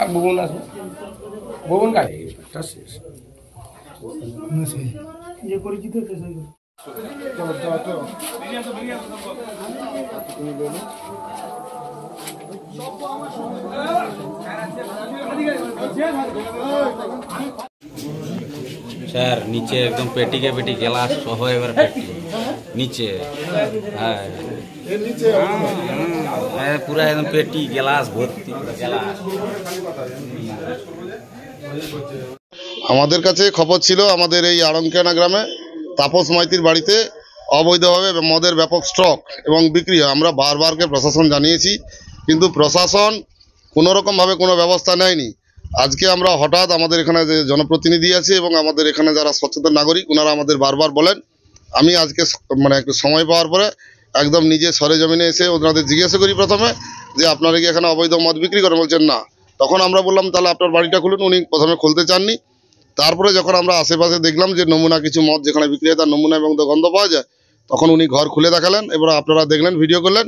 আর ভুবন আসবে, ভুবন কাটে শেষ যে পরিচিত স্যার নিচে একদম পেটিকে পেটি গ্লাস সহ এবার পেটি নিচে, হ্যাঁ হ্যাঁ পুরা একদম পেটি গ্লাস ভর্তি গ্লাস। আমাদের কাছে খবর ছিল আমাদের এই আড়ংকানা গ্রামে তাপস মাইতির বাড়িতে অবৈধভাবে মদের ব্যাপক স্টক এবং বিক্রি হয়। আমরা বারবারকে প্রশাসন জানিয়েছি, কিন্তু প্রশাসন কোনোরকমভাবে কোনো ব্যবস্থা নেয়নি। আজকে আমরা হঠাৎ আমাদের এখানে যে জনপ্রতিনিধি আছে এবং আমাদের এখানে যারা সচেতন নাগরিক ওনারা আমাদের বারবার বলেন, আমি আজকে মানে একটু সময় পাওয়ার পরে একদম নিজে সরেজমিনে এসে ওনাদের জিজ্ঞাসা করি প্রথমে যে আপনারা কি এখানে অবৈধ মদ বিক্রি করেন? বলছেন না। তখন আমরা বললাম তাহলে আপনার বাড়িটা খুলুন। উনি প্রথমে খুলতে চাননি। তারপরে যখন আমরা আশেপাশে দেখলাম যে নমুনা কিছু মদ যেখানে বিক্রি হয় তার নমুনা এবং গন্ধ পাওয়া যায়, তখন উনি ঘর খুলে দেখালেন। এবার আপনারা দেখলেন, ভিডিও করলেন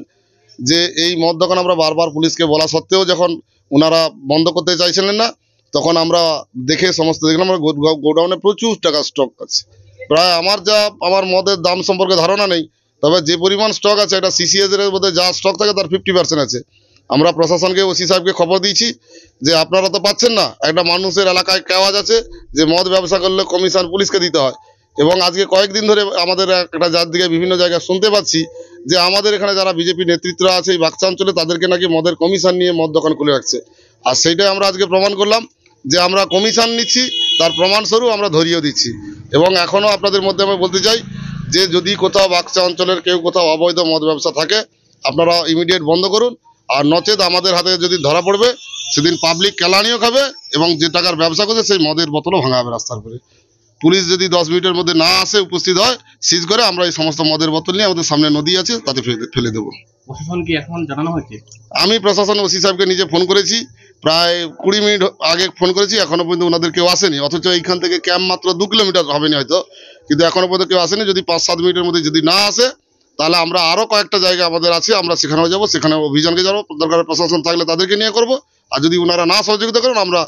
যে এই মদ দোকান আমরা বারবার পুলিশকে বলা সত্ত্বেও যখন ওনারা বন্ধ করতে চাইছিলেন না, তখন আমরা দেখে সমস্ত দেখলাম আমরা গোডাউনে প্রচুর টাকা স্টক আছে। প্রায় আমার মদের দাম সম্পর্কে ধারণা নেই, তবে যে পরিমাণ স্টক আছে এটা সিসিএস এর মধ্যে যা স্টক থাকে তার 50% আছে। আমরা প্রশাসনকে, ওসি সাহেবকে খবর দিয়েছি যে আপনারা তো পাচ্ছেন না, একটা মানুষের এলাকায় কাজ আছে যে মদ ব্যবসা করলে কমিশন পুলিশকে দিতে হয়। এবং আজকে কয়েকদিন ধরে আমাদের একটা যার দিকে বিভিন্ন জায়গায় শুনতে পাচ্ছি যে আমাদের এখানে যারা বিজেপি নেতৃত্বরা আছে এই বাগচা অঞ্চলে তাদেরকে নাকি মদের কমিশন নিয়ে মদ দোকান খুলে রাখছে। আর সেইটাই আমরা আজকে প্রমাণ করলাম যে আমরা কমিশন নিচ্ছি, তার প্রমাণস্বরূপ আমরা ধরিয়ে দিচ্ছি। এবং এখনও আপনাদের মধ্যে আমি বলতে চাই যে যদি কোথাও বাগচা অঞ্চলের কেউ কোথাও অবৈধ মদ ব্যবসা থাকে আপনারা ইমিডিয়েট বন্ধ করুন, আর নচেত আমাদের হাতে যদি ধরা পড়বে সেদিন পাবলিক কেলানিও খাবে এবং যে টাকার ব্যবসা করছে সেই মদের বোতলও ভাঙা হবে রাস্তার উপরে। পুলিশ যদি 10 মিনিটের মধ্যে না আসে, উপস্থিত হয়, সিজ করে আমরা এই সমস্ত মদের বোতল নিয়ে আমাদের সামনে নদী আছে তাতে ফেলে দেবো। প্রশাসনকে এখন জানানো হয়েছে? আমি প্রশাসন ওসি সাহেবকে নিজে ফোন করেছি, প্রায় 20 মিনিট আগে ফোন করেছি, এখনো পর্যন্ত ওনাদের কেউ আসেনি। অথচ এইখান থেকে ক্যাম্প মাত্র 2 কিলোমিটার হবেনি হয়তো, কিন্তু এখনো পর্যন্ত কেউ আসেনি। যদি 5-7 মিনিটের মধ্যে যদি না আসে তাহলে আমরা আরও কয়েকটা জায়গা আমাদের আছে, আমরা সেখানেও যাবো, সেখানে অভিযানকে যাবো। দরকার প্রশাসন থাকলে তাদেরকে নিয়ে করবো, আর যদি ওনারা না সহযোগিতা করেন আমরা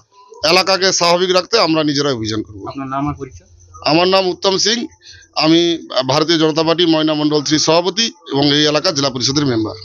এলাকাকে স্বাভাবিক রাখতে আমরা নিজেরাই অভিযান করবো। আপনার নাম আর পরিচয়? আমার নাম উত্তম সিং, আমি ভারতীয় জনতা পার্টি ময়না মণ্ডল 3 সভাপতি এবং এই এলাকার জেলা পরিষদের মেম্বার।